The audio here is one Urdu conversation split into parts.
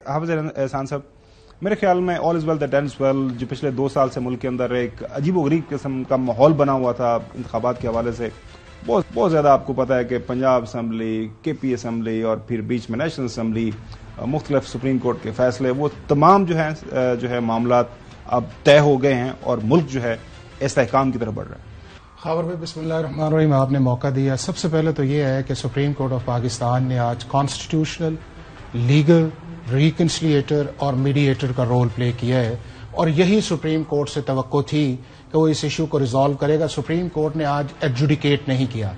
حافظ احسان صاحب، میرے خیال میں آل از ویل دیٹ اینڈز ویل، جو پچھلے 2 سال سے ملک کے اندر ایک عجیب و غریب قسم کا ماحول بنا ہوا تھا انتخابات کے حوالے سے، بہت زیادہ آپ کو پتا ہے کہ پنجاب اسمبلی، کے پی اسمبلی اور پھر بیچ میں نیشنل اسمبلی، مختلف سپریم کورٹ کے فیصلے، وہ تمام جو ہے معاملات اب طے ہو گئے ہیں اور ملک جو ہے استحکام کی طرف بڑھ رہا ہے۔ خاور بھائی، بسم اللہ الرحمن الرحیم، آپ نے موقع دیا۔ سب سے پہلے تو یہ ہے کہ سپریم کورٹ آف پاکستان نے آج کانسٹیٹیوشنل، لیگل، ریکنسلیٹر اور میڈیٹر کا رول پلے کیا ہے، اور یہی سپریم کورٹ سے توقع تھی کہ وہ اس ایشو کو ریزالو کرے گا۔ سپریم کورٹ نے آج ایڈجوڈیکیٹ نہیں کیا۔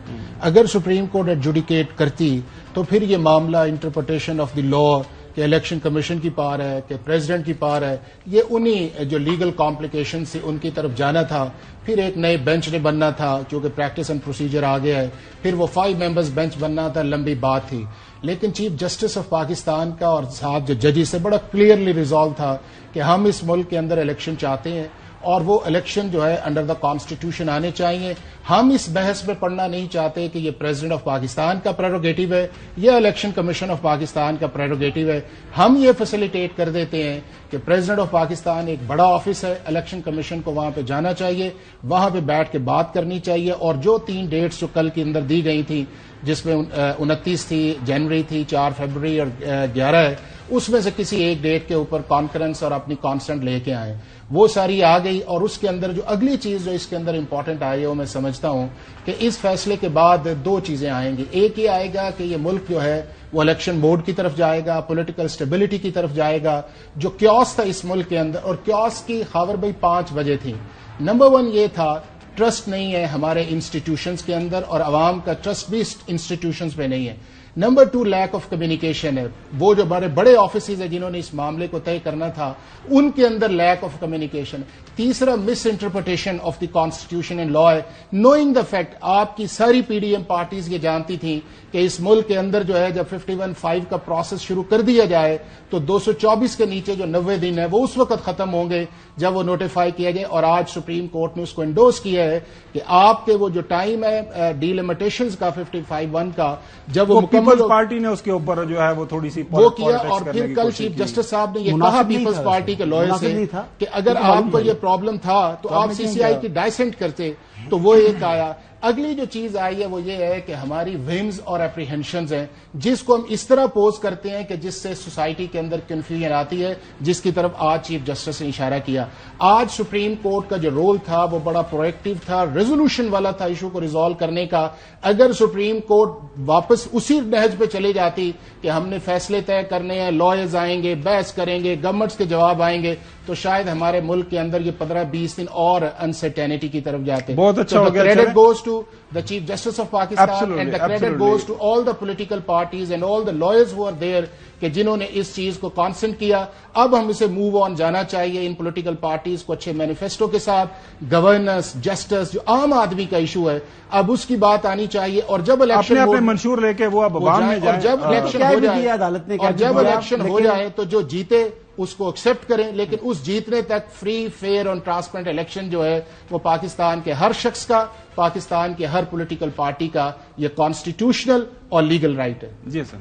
اگر سپریم کورٹ ایڈجوڈیکیٹ کرتی تو پھر یہ معاملہ انٹرپریٹیشن آف دی لا کہ الیکشن کمیشن کی پار ہے، کہ پریزیڈنٹ کی پار ہے، یہ انہی جو لیگل کمپلیکیشن سے ان کی طرف جانا تھا۔ پھر ایک نئے بینچ نے بننا تھا کیونکہ پریکٹس اینڈ پروسیجر آ گیا ہے، پھر وہ 5 ممبرز بینچ بننا تھا، لمبی بات تھی۔ لیکن چیف جسٹس آف پاکستان کا اور صاحب جو ججز سے بڑا کلیئرلی ریزالو تھا کہ ہم اس ملک کے اندر الیکشن چاہتے ہیں، اور وہ الیکشن جو ہے انڈر دا کانسٹیٹیوشن آنے چاہیے۔ ہم اس بحث میں پڑھنا نہیں چاہتے کہ یہ پریزیڈنٹ آف پاکستان کا پریروگیٹو ہے یا الیکشن کمیشن آف پاکستان کا پریروگیٹو ہے۔ ہم یہ فیسیلیٹیٹ کر دیتے ہیں کہ پریزیڈنٹ آف پاکستان ایک بڑا آفس ہے، الیکشن کمیشن کو وہاں پہ جانا چاہیے، وہاں پہ بیٹھ کے بات کرنی چاہیے، اور جو 3 ڈیٹس جو کل کے اندر دی گئی تھیں، جس میں 29 تھی، جنوری تھی، 4 فروری اور 11 ہے، اس میں سے کسی ایک ڈیٹ کے اوپر کانفرنس اور اپنی کانسٹنٹ لے کے آئے، وہ ساری آ گئی۔ اور اس کے اندر جو اگلی چیز جو اس کے اندر امپورٹنٹ آئی ہے، وہ میں سمجھتا ہوں کہ اس فیصلے کے بعد 2 چیزیں آئیں گی۔ ایک یہ آئے گا کہ یہ ملک جو ہے وہ الیکشن بورڈ کی طرف جائے گا، پولیٹیکل اسٹیبلٹی کی طرف جائے گا۔ جو کیوس تھا اس ملک کے اندر، اور کیوس کی خاور بھائی 5 وجہ تھی۔ نمبر 1 یہ تھا ٹرسٹ نہیں ہے ہمارے انسٹیٹیوشنز کے اندر، اور عوام کا ٹرسٹ بھی انسٹیٹیوشنز پہ نہیں ہے۔ نمبر 2 لیک آف کمیونیکیشن ہے، وہ جو بڑے آفیسز ہیں جنہوں نے اس معاملے کو طے کرنا تھا، ان کے اندر لیک آف کمیونیکیشن۔ تیسرا misinterpretation of the constitution and law ہے، نوئنگ دا فیکٹ۔ آپ کی ساری پی ڈی ایم پارٹیز یہ جانتی تھیں کہ اس ملک کے اندر جو ہے جب 51(5) کا پروسیس شروع کر دیا جائے تو 224 کے نیچے جو 90 دن ہے وہ اس وقت ختم ہوں گے جب وہ نوٹیفائی کیا جائے، اور آج سپریم کورٹ نے اس کو انڈورس کیا ہے کہ آپ کے وہ جو ٹائم ہے ڈیلیمیٹیشنز کا 55(1) کا، جب وہ پیپلز پارٹی نے اس کے اوپر جو ہے وہ تھوڑی سی وہ کیا، اور پھر کل چیف جسٹس صاحب نے یہ کہا پیپلز پارٹی کے لوئر سے کہ اگر آپ کو یہ پرابلم تھا تو آپ سی سی آئی کی ڈائسنٹ کرتے، تو وہ ایک آیا۔ اگلی جو چیز آئی ہے وہ یہ ہے کہ ہماری ویمز اور اپریہنشنز ہیں، جس کو ہم اس طرح پوز کرتے ہیں کہ جس سے سوسائٹی کے اندر کنفیوژن آتی ہے، جس کی طرف آج چیف جسٹس نے اشارہ کیا۔ آج سپریم کورٹ کا جو رول تھا وہ بڑا پرویکٹیو تھا، ریزولوشن والا تھا ایشو کو ریزالو کرنے کا۔ اگر سپریم کورٹ واپس اسی نہج پہ چلے جاتی کہ ہم نے فیصلے طے کرنے ہیں، لائرز آئیں گے، بحث کریں گے، گورنمنٹس کے جواب آئیں گے، تو شاید ہمارے ملک کے اندر یہ 15-20 دن اور انسرٹینٹی کی طرف جاتے۔ بہت اچھا ہو گیا۔ Credit goes to the Chief Justice of Pakistan and the credit goes to all the political parties and all the lawyers who are there کہ جنہوں نے اس چیز کو کانسنٹ کیا۔ اب ہم اسے موو آن جانا چاہیے ان پولیٹیکل پارٹیز کو اچھے مینیفیسٹو کے ساتھ، گورننس، جسٹس، جو عام آدمی کا ایشو ہے، اب اس کی بات آنی چاہیے۔ اور جب الیکشن اپنے منشور لے کے وہ اب عوام میں جائیں، جب الیکشن ہو جائے، اور جب الیکشن ہو جائے تو جو جیتے اس کو ایکسپٹ کریں، لیکن اس جیتنے تک فری، فیئر اور ٹرانسپیرنٹ الیکشن جو ہے وہ پاکستان کے ہر شخص کا، پاکستان کے ہر پولیٹیکل پارٹی کا یہ کانسٹیٹیوشنل اور لیگل رائٹ ہے۔ جی سر۔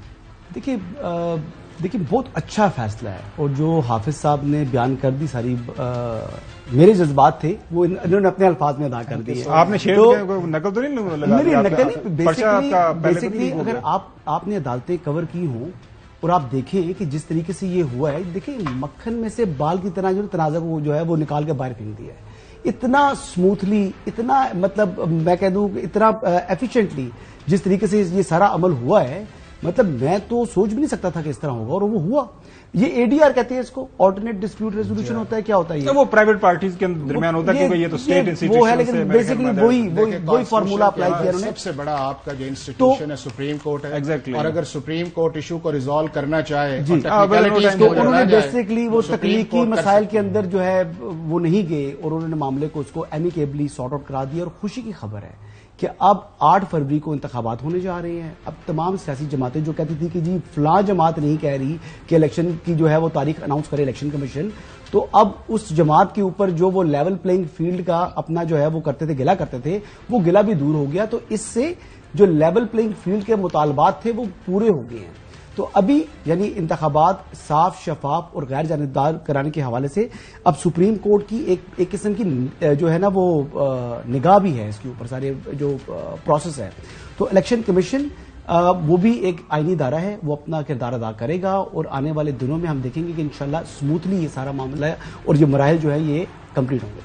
دیکھیے بہت اچھا فیصلہ ہے، اور جو حافظ صاحب نے بیان کر دی ساری میرے جذبات تھے وہ انہوں نے اپنے الفاظ میں ادا کر دیے۔ آپ نے شیئر نقل تو نہیں لگا؟ بیسکلی اگر آپ نے عدالتیں کور کی ہوں اور آپ دیکھیں کہ جس طریقے سے یہ ہوا ہے، دیکھیں مکھن میں سے بال کی طرح جو تنازع کو جو ہے وہ نکال کے باہر پھینک دیا ہے، اتنا سموتھلی، اتنا مطلب میں کہہ دوں کہ اتنا ایفیشینٹلی جس طریقے سے یہ سارا عمل ہوا ہے، مطلب میں تو سوچ بھی نہیں سکتا تھا کہ اس طرح ہوگا، اور وہ ہوا۔ یہ اے ڈی آر کہتے ہیں اس کو، آلٹرنیٹ ڈسپیوٹ ریزولوشن ہوتا ہے، کیا ہوتا ہے یہ؟ وہ پرائیویٹ پارٹیز کے درمیان ہوتا ہے، کیونکہ یہ تو اسٹیٹ انسٹیٹیوشن وہ ہے، لیکن بیسیکلی وہی فارمولا اپلائی کیا انہوں نے۔ سب سے بڑا آپ کا جو انسٹیٹیوشن ہے سپریم کورٹ ہے، اور اگر سپریم کورٹ ایشو کو ریزالو کرنا چاہے تو انہوں نے بیسیکلی وہ تکنیکی مسائل کے اندر جو ہے وہ نہیں گئے، اور انہوں نے معاملے کو اس کو ایمیکیبلی سارٹ آؤٹ کرا دیا۔ اور خوشی کی خبر ہے کہ اب 8 فروری کو انتخابات ہونے جا رہے ہیں۔ اب تمام سیاسی جماعتیں جو کہتی تھی کہ جی فلاں جماعت نہیں کہہ رہی کہ الیکشن کی جو ہے وہ تاریخ اناؤنس کرے الیکشن کمیشن، تو اب اس جماعت کے اوپر جو وہ لیول پلینگ فیلڈ کا اپنا جو ہے وہ کرتے تھے، گلا کرتے تھے، وہ گلا بھی دور ہو گیا۔ تو اس سے جو لیول پلینگ فیلڈ کے مطالبات تھے وہ پورے ہو گئے ہیں۔ تو ابھی یعنی انتخابات صاف، شفاف اور غیر جانبدار کرانے کے حوالے سے اب سپریم کورٹ کی ایک قسم کی جو ہے نا وہ نگاہ بھی ہے اس کے اوپر، سارے جو پروسیس ہے. تو الیکشن کمیشن وہ بھی ایک آئینی ادارہ ہے، وہ اپنا کردار ادا کرے گا اور آنے والے دنوں میں ہم دیکھیں گے کہ انشاءاللہ سموتھلی یہ سارا معاملہ ہے اور یہ مراحل جو ہے یہ کمپلیٹ ہوں گے.